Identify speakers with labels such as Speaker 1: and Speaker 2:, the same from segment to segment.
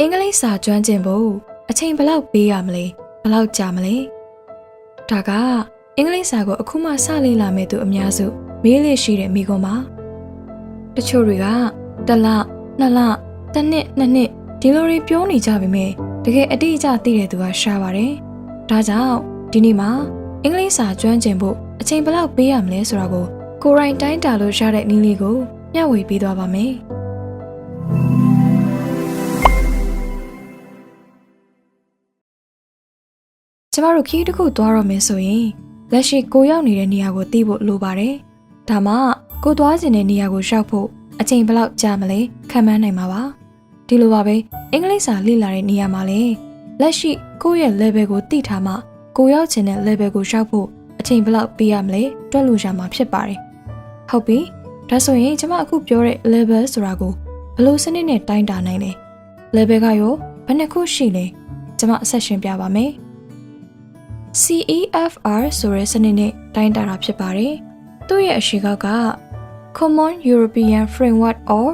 Speaker 1: အင်္ဂလိပ်စာကျွမ်းကျင်ဖို့အချိန်ဘယ်လောက်ပေးရမလဲဘယ်လောက်ကြာမလဲဒါကအင်္ဂလိပ်စာကိုအခုမှစလေ့လာမယ်သူအများစုမေးလေရှိတဲ့မိကွန်းပါတချို့တွေကတစ်လနှစ်လတစ်နှစ်နှစ်နှစ်ဒီလိုတွေပြောနေကြပေမဲ့တကယ်အတိအကျသိတဲ့သူကရှားပါတယ်ဒါကြောင့်ဒီနေ့မှာအင်္ဂလိပ်စာကျွမ်းကျင်ဖို့အချိန်ဘယ်လောက်ပေးရမလဲဆိုတာကိုကိုရိုင်းတိုင်းတာလို့ရတဲ့နည်းလေးကိုမျှဝေပေးသွားပါမယ်ကျမတို့ခီးတစ်ခုသွားတော့မယ်ဆိုရင်လက်ရှိကိုရောက်နေတဲ့နေရာကိုသိဖို့လိုပါတယ်။ဒါမှကိုသွားကျင်တဲ့နေရာကိုရောက်ဖို့အချိန်ဘယ်လောက်ကြာမလဲခံမှန်းနိုင်မှာပါ။ဒီလိုပါပဲအင်္ဂလိပ်စာလေ့လာတဲ့နေရာမှာလည်းလက်ရှိကိုရဲ့ level ကိုသိထားမှကိုရောက်ချင်တဲ့ level ကိုရောက်ဖို့အချိန်ဘယ်လောက်ပေးရမလဲတွက်လို့ရမှာဖြစ်ပါတယ်။ဟုတ်ပြီ။ဒါဆိုရင်ကျမအခုပြောတဲ့ level ဆိုတာကိုဘယ်လိုစနစ်နဲ့တိုင်းတာနိုင်လဲ။ level ကရောဘယ်နှခုရှိလဲ။ကျမအဆက်ရှင်းပြပါမယ်။ CEFR ဆိုတဲ့စနစ်နဲ့တိုင်းတာတာဖြစ်ပါတယ်။သူ့ရဲ့အရှိကောက်က Common European Framework or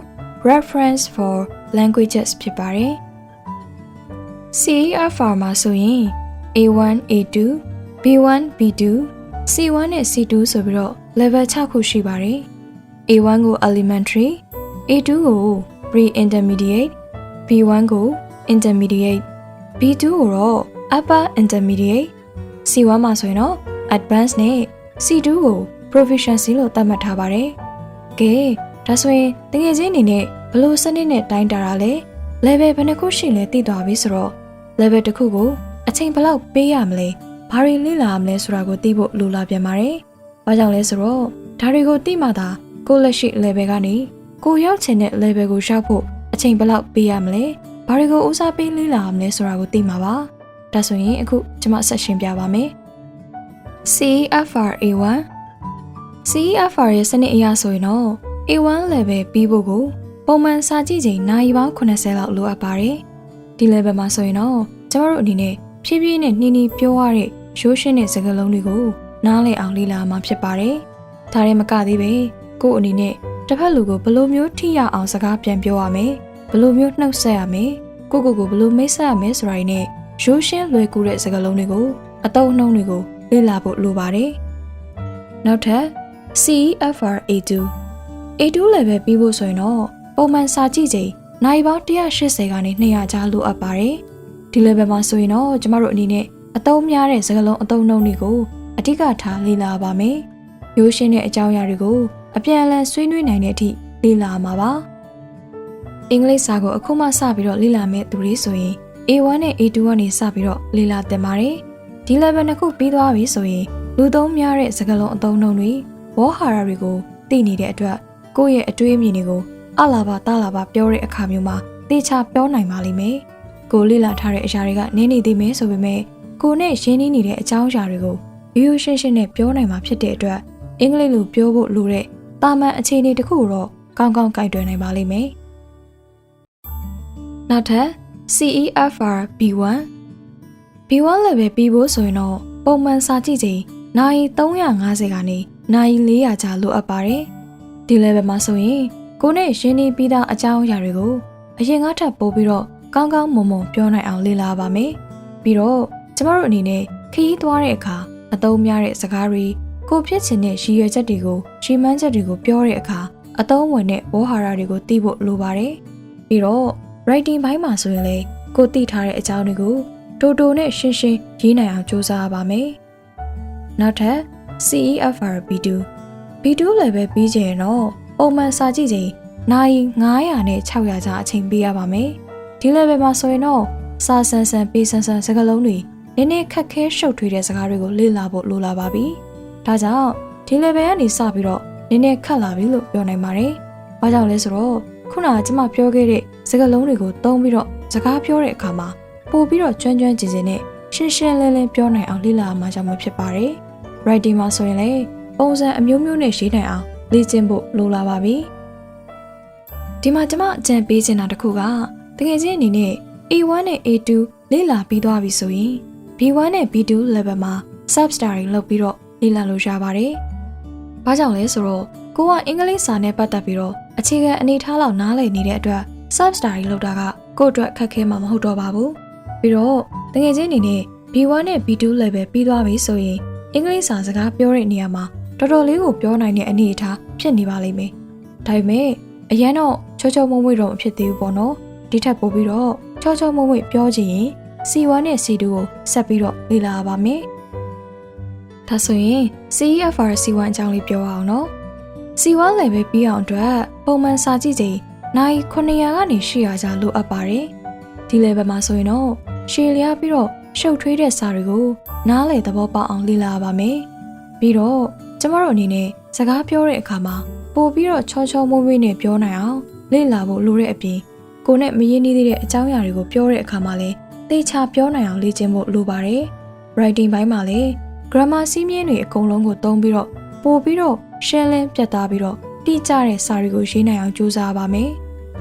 Speaker 1: Reference for Languages ဖြစ်ပါတယ်။ CEFR မှာဆိုရင် A1, A2, B1, B2, C1 နဲ့ C2 ဆိုပြီးတော့ level 6ခုရှိပါတယ်။ A1 ကို Elementary, A2 ကို Pre-Intermediate, B1 ကို Intermediate, B2 ကိုတော့ Upper Intermediate C1 မှာဆိုရင်တော့ Advanced နဲ့ C2 ကို Proficiency လို့သတ်မှတ်ထားပါတယ်။ကဲဒါဆိုရင်တကယ်ချင်းအနေနဲ့ဘယ်လိုစနစ်နဲ့တိုင်းတာတာလဲ level ဘယ်နှခုရှိလဲသိသွားပြီဆိုတော့ level တစ်ခုကိုအချိန်ဘယ်လောက်ပေးရမလဲဘာတွေလေ့လာရမလဲဆိုတာကိုသိဖို့လိုလာပြန်ပါတယ်။ဘာကြောင့်လဲဆိုတော့ဒါတွေကိုသိမှသာကိုလက်ရှိ level ကနေကိုရောက်ချင်တဲ့ level ကိုရောက်ဖို့အချိန်ဘယ်လောက်ပေးရမလဲဘာတွေကိုဦးစားပေးလေ့လာရမလဲဆိုတာကိုသိမှာပါ။ဒါဆိုရင်အခုကျွန်မဆက်ရှင်းပြပါမယ်။ CEFR A1 CEFR ရဲ့စနစ်အရဆိုရင်တော့ A1 level ပြီးဖို့ကိုပုံမှန်စာကြည့်ချိန်နိုင်ပေါင်း80လောက်လိုအပ်ပါတယ်။ဒီ level မှာဆိုရင်တော့ကျမတို့အနေနဲ့ဖြည်းဖြည်းနဲ့နှီးနှီးပြောရတဲ့ရိုးရှင်းတဲ့စကားလုံးတွေကိုနားလည်အောင်လေ့လာမှာဖြစ်ပါတယ်။ဒါနဲ့မကသေးပဲကို့အနေနဲ့တစ်ဖက်လူကိုဘယ်လိုမျိုးထိရအောင်စကားပြန်ပြောရမယ်။ဘယ်လိုမျိုးနှုတ်ဆက်ရမယ်။ကိုဘယ်လိုမိတ်ဆက်ရမယ်ဆိုတာနဲ့ရိုးရှင်းလွယ်ကူတဲ့စကားလုံးတွေကိုအသုံးအနှုန်းတွေကိုလေ့လာဖို့လိုပါတယ်။နောက်ထပ် CEFR A2 A2 level ပြီးဖို့ဆိုရင်တော့ပုံမှန်စာကြည့်ချိန်နိုင်ပေါင်း180ကနေ200ကြားလိုအပ်ပါတယ်။ဒီ level မှာဆိုရင်တော့ကျမတို့အနေနဲ့အသုံးများတဲ့စကားလုံးအသုံးအနှုန်းတွေကိုအဓိကထားလေ့လာပါမယ်။ရိုးရှင်းတဲ့အကြောင်းအရာတွေကိုအပြန်အလှန်ဆွေးနွေးနိုင်တဲ့အထိလေ့လာမှာပါ။အင်္ဂလိပ်စာကိုအခုမှစပြီးတော့လေ့လာမယ့်သူတွေဆိုရင်A1 နဲ့ A2 ကနေစပြီးတော့လေ့လာသင်ပါတယ်။ဒီ level နှစ်ခုပြီးသွားပြီဆိုရင်လူသုံးများတဲ့စကားလုံးအသုံးအနှုန်းတွေဝေါ်ဟာရတွေကိုသိနေတဲ့အတွက်ကိုယ့်ရဲ့အတွေးအမြင်တွေကိုအလာပါတလာပါပြောတဲ့အခါမျိုးမှာသေချာပြောနိုင်ပါလိမ့်မယ်။ကိုလေ့လာထားတဲ့အရာတွေကနည်းနေသေးမယ်ဆိုပေမဲ့ကိုနဲ့ရင်းနှီးနေတဲ့အကြောင်းအရာတွေကိုရိုးရှင်းရှင်းနဲ့ပြောနိုင်မှာဖြစ်တဲ့အတွက်အင်္ဂလိပ်လိုပြောဖို့လိုတဲ့တာမန်အခြေအနေတစ်ခုကိုတော့ကောင်းကောင်းကိုင်တွယ်နိုင်ပါလိမ့်မယ်။နောက်ထပ်CEFR B1 B1 level ပြီးဖို့ဆိုရင်တော့ပုံမှန်စာကြည့်ချိန်နိုင်350ကနေနိုင်400ကြာလိုအပ်ပါတယ်။ဒီ level မှာဆိုရင်ကိုနဲ့ရင်းနှီးပြီးသားအကြောင်းအရာတွေကိုအရင်ကထပ်ပို့ပြီးတော့ကောင်းကောင်းမွန်မွန်ပြောနိုင်အောင်လေ့လာပါမယ်။ပြီးတော့ကျမတို့အနေနဲ့ခရီးသွားတဲ့အခါအသုံးများတဲ့စကားတွေကိုဖြစ်ချင်တဲ့ရည်ရွယ်ချက်တွေကိုရှင်းမှန်းချက်တွေကိုပြောတဲ့အခါအသုံးဝင်တဲ့ဝေါ်ဟာရတွေကိုသိဖို့လိုပါတယ်။ပြီးတော့writing ဘိုင်းမှာဆိုရင်လေကိုသိထားတဲ့အကြောင်းတွေကိုတိုနဲ့ရှင်းရှင်းရေးနိုင်အောင်ကြိုးစားပါမယ်။နောက်ထပ် CEFR B2 level ပြီးချင်ရင်တော့ပုံမှန်စာကြည့်ချိန်နိုင်900နဲ့600ကြားအချိန်ပေးရပါမယ်။ဒီ level မှာဆိုရင်တော့စာဆန်းဆန်းပေးဆန်းဆန်းစကားလုံးတွေနည်းနည်းခက်ခဲရှုပ်ထွေးတဲ့စကားတွေကိုလေ့လာဖို့လိုလာပါပြီ။ဒါကြောင့်ဒီ level ကနေစပြီးတော့နည်းနည်းခက်လာပြီလို့ပြောနိုင်ပါတယ်။ဘာကြောင့်လဲဆိုတော့ခုနကကျွန်မပြောခဲ့တဲ့စကားလုံးတွေကိုသုံးပြီးတော့စကားပြောတဲ့အခါမှာပို့ပြီးတော့ကျွမ်းကျွမ်းကျင်ကျင်နဲ့ရှင်းရှင်းလင်းလင်းပြောနိုင်အောင်လေ့လာမှကြောင့်ဖြစ်ပါတယ်။ writing မှာဆိုရင်လည်းပုံစံအမျိုးမျိုးနဲ့ရေးနိုင်အောင်လေ့ကျင့်ဖို့လိုလာပါပြီ။ဒီမှာကျွန်မအကြံပေးချင်တာတစ်ခုကတကယ်ချင်းအနေနဲ့ A1 နဲ့ A2 လေ့လာပြီးသွားပြီဆိုရင် B1 နဲ့ B2 level မှာ sub-study လုပ်ပြီးတော့လေ့လာလို့ရပါတယ်။ဘာကြောင့်လဲဆိုတော့ကိုကအင်္ဂလိပ်စာနဲ့ပတ်သက်ပြီးတော့အခြေခံအနေထားလောက်နားလည်နေတဲ့အတွက် sub-study လုပ်တာက ကို့အတွက်ခက်ခဲမှာမဟုတ်တော့ပါဘူးပြီးတော့တကယ်ချင်းအနေနဲ့ B1 နဲ့ B2 level ပြီးသွားပြီဆိုရင်အင်္ဂလိပ်စာစကားပြောတဲ့နေရာမှာတော်တော်လေးကိုပြောနိုင်တဲ့အနေအထားဖြစ်နေပါလိမ့်မယ်ဒါပေမဲ့အရန်တော့ချောချောမွေ့မွေ့တော့မဖြစ်သေးဘူးပေါ့နော်ဒီထက်ပိုပြီးတော့ချောချောမွေ့မွေ့ပြောချင်ရင် C1 နဲ့ C2 ကိုဆက်ပြီးတော့လေ့လာပါမယ်ဒါဆိုရင် CEFR C1 အကြောင်းလေးပြောအောင်နော် C1 level ပြီးအောင်အတွက်ပုံမှန်စာကြည့်ချိန်နိုင်900ကနေ800ကျလိုအပ်ပါတယ်ဒီ level မှာဆိုရင်တော့ရှည်လျားပြီးတော့ရှုပ်ထွေးတဲ့စာတွေကိုနားလည်သဘောပေါက်အောင်လေ့လာပါမယ်ပြီးတော့ကျမတို့အနေနဲ့စကားပြောတဲ့အခါမှာပို့ပြီးတော့ချောချောမွေ့မွေ့နဲ့ပြောနိုင်အောင်လေ့လာဖို့လိုတဲ့အပြင်ကိုယ်နဲ့မရင်းနှီးသေးတဲ့အကြောင်းအရာတွေကိုပြောတဲ့အခါမှာလည်းသေချာပြောနိုင်အောင်လေ့ကျင့်ဖို့လိုပါတယ် writing ဘိုင်းမှာလည်း grammar စည်းမျဉ်းတွေအကုန်လုံးကိုသုံးပြီးတော့ပို့ပြီးတော့ရှင်းလင်းပြတ်သားပြီးတော့တိကျတဲ့စာတွေကိုရေးနိုင်အောင်ကြိုးစားပါမယ်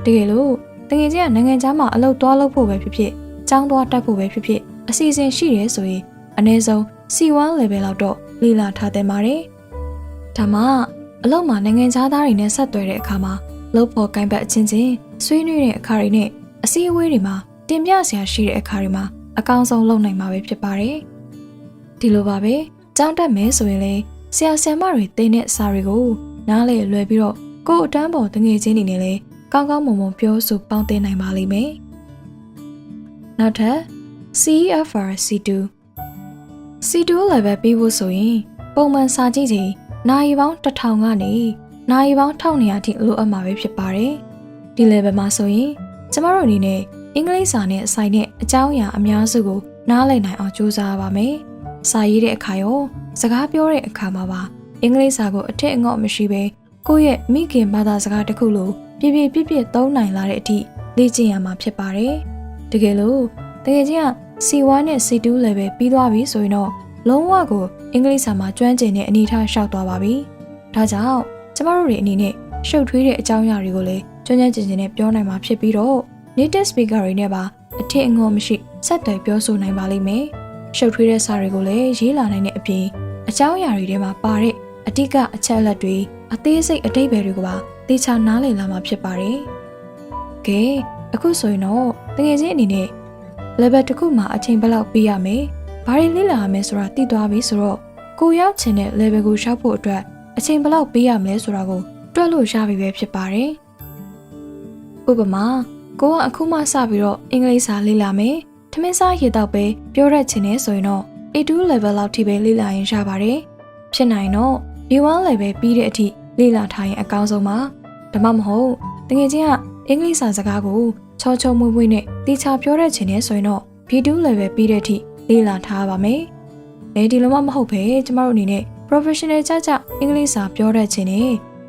Speaker 1: တကယ်လို့တကယ်ချင်းကနိုင်ငံခြားမှာအလုပ်သွားလုပ်ဖို့ပဲဖြစ်ဖြစ်ကျောင်းသွားတက်ဖို့ပဲဖြစ်ဖြစ်အစီအစဉ်ရှိတယ်ဆိုရင်အနည်းဆုံး C1 level လောက်တော့လေ့လာထားသင့်ပါတယ်ဒါမှအလုပ်မှာနိုင်ငံခြားသားတွေနဲ့ဆက်သွယ်တဲ့အခါမှာလုပ်ဖို့ကိုင်ဘတ်အချင်းချင်းဆွေးနွေးတဲ့အခါတွေနဲ့အစည်းအဝေးတွေမှာတင်ပြစရာရှိတဲ့အခါတွေမှာအကောင်းဆုံးလုပ်နိုင်မှာပဲဖြစ်ပါတယ်ဒီလိုပါပဲကျောင်းတက်မယ်ဆိုရင်လည်းဆရာဆရာမတွေသင်တဲ့စာတွေကိုနားလေလွယ်ပြီးတော့ကိုယ်အတန်းပေါ်တငယ်ချင်းတွေနဲ့လည်းကောင်းကောင်းမွန်မွန်ပြောဆိုပေါင်းသင်နိုင်ပါလိမ့်မယ်နောက်ထပ် CEFR C2 C2 level ပြီးဖို့ဆိုရင်ပုံမှန်စာကြည့်ချိန်နိုင်ပေါင်း1000ကနေနိုင်ပေါင်း1200အထိလိုအပ်မှာပဲဖြစ်ပါတယ်ဒီ level မှာဆိုရင်ကျမတို့အနေနဲ့အင်္ဂလိပ်စာနဲ့ဆိုင်တဲ့အကြောင်းအရာအများစုကိုနားလည်နိုင်အောင်ကြိုးစားပါမယ်စာရေးတဲ့အခါရောစကားပြောတဲ့အခါမှာပါအင်္ဂလိပ်စာကိုအထက်အငေါ့မရှိဘဲကိုယ့်ရဲ့မိခင်ဘာသာစကားတစ်ခုလိုပြည့်သုံးနိုင်လာတဲ့အထိလေ့ကျင့်ရမှာဖြစ်ပါတယ်တကယ်လို့တကယ်ချင်းက C1 နဲ့ C2 level ပြီးသွားပြီဆိုရင်တော့လုံးဝကိုအင်္ဂလိပ်စာမှာကျွမ်းကျင်တဲ့အနေအထားရှောက်သွားပါပြီဒါကြောင့်ကျမတို့တွေအနေနဲ့ရှုပ်ထွေးတဲ့အကြောင်းအရာတွေကိုလည်းကျွမ်းကျင်နဲ့ပြောနိုင်မှာဖြစ်ပြီးတော့ native speaker တွေနဲ့ပါအထက်အငေါ့မရှိဆက်သွယ်ပြောဆိုနိုင်ပါလိမ့်မယ်ရှုပ်ထွေးတဲ့စာတွေကိုလည်းရေးလာနိုင်တဲ့အပြင်အကြောင်းအရာတွေထဲမှာပါတဲ့အဓိကအချက်အလက်တွေအသေးစိတ်အဓိပ္ပာယ်တွေကိုပါသေချာနားလည်လာမှာဖြစ်ပါတယ်ကဲအခုဆိုရင်တော့တကယ်ချင်းအနေနဲ့ level တစ်ခုမှာအချိန်ဘယ်လောက်ပေးရမလဲဘာတွေလေ့လာရမလဲဆိုတာသိသွားပြီဆိုတော့ကိုရောက်ချင်တဲ့ level ကိုရှောက်ဖို့အတွက်အချိန်ဘယ်လောက်ပေးရမလဲဆိုတာကိုတွက်လို့ရပြီပဲဖြစ်ပါတယ်ဥပမာကိုကအခုမှစပြီးတော့အင်္ဂလိပ်စာလေ့လာမယ်ထမင်းစားရေတောက်ပဲပြောရချင်နေဆိုရင်တော့ A2 level လောက်ထိပဲလေ့လာရင်ရပါတယ်ဖြစ်နိုင်တော့ B1 level ပြီးတဲ့အထိလေ့လာထားရင်အကောင်းဆုံးပါဒါမှမဟုတ်တကယ်ချင်းကအင်္ဂလိပ်စာစကားကိုချောချောမွေ့မွေ့နဲ့တိကျပြောရချင်နေဆိုရင်တော့ B2 level ပြီးတဲ့အထိလေ့လာထားပါမယ်ဒီလိုမှမဟုတ်ပဲကျမတို့အနေနဲ့ professional ကြအင်္ဂလိပ်စာပြောရချင်နေ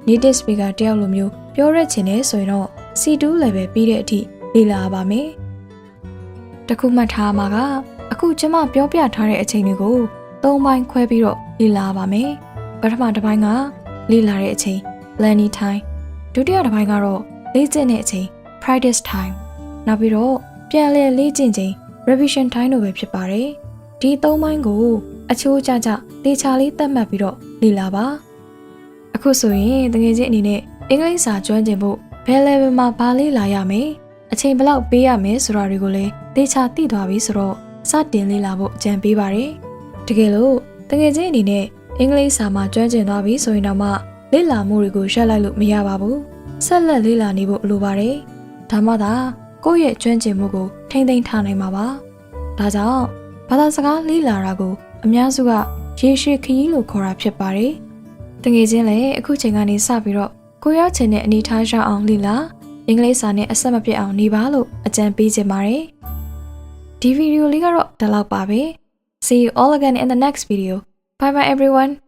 Speaker 1: native speaker တယောက်လိုမျိုးပြောရချင်နေဆိုရင်တော့ C2 level ပြီးတဲ့အထိလေ့လာပါမယ်တခုမှတ်ထားမှာကအခုကျမပြောပြထားတဲ့အချိန်တွေကို3ပိုင်းခွဲပြီးတော့လေ့လာပါမယ်ပထမတစ်ပိုင်းကလေ့လာတဲ့အချိန် learning time ဒုတိယတစ်ပိုင်းကတော့လေ့ကျင့်တဲ့အချိန် practice time နောက်ပြီးတော့ပြန်လည်လေ့ကျင့်ချိန် revision time တို့ပဲဖြစ်ပါတယ်ဒီ3ပိုင်းကိုအချိုးကျသေချာလေးသတ်မှတ်ပြီးတော့လေ့လာပါအခုဆိုရင်တကယ်ချင်းအနေနဲ့အင်္ဂလိပ်စာကျွမ်းကျင်ဖို့ဘယ် level မှာဘာလေ့လာရမယ်အချိန်ဘယ်လောက်ပေးရမယ်ဆိုတာတွေကိုလည်းသေချာသိသွားပြီဆိုတော့စတင်လေ့လာဖို့အကြံပေးပါတယ်တကယ်လို့တကယ်ချင်းအနေနဲ့အင်္ဂလိပ်စာမှာကျွမ်းကျင်သွားပြီဆိုရင်တော့မှလေ့လာမှုတွေကိုရပ်လိုက်လို့မရပါဘူးဆက်လက်လေ့လာနေဖို့လိုပါတယ်ဒါမှသာကိုယ့်ရဲ့ကျွမ်းကျင်မှုကိုထိမ့်သိမ်းထားနိုင်မှာပါဒါကြောင့်ဘာသာစကားလေ့လာတာကိုအများစုကရေရှည်ခရီးလို့ခေါ်တာဖြစ်ပါတယ်တကယ်ချင်းလည်းအခုချိန်ကနေစပြီးတော့ကိုရောက်ချင်တဲ့အနေထားရအောင်လေ့လာအင်္ဂလိပ်စာနဲ့အဆက်မပြတ်အောင်နေပါလို့အကြံပေးချင်ပါတယ်ဒီဗီဒီယိုလေးကတော့ဒီလောက်ပါပဲ See you all again in the next video. Bye bye everyone.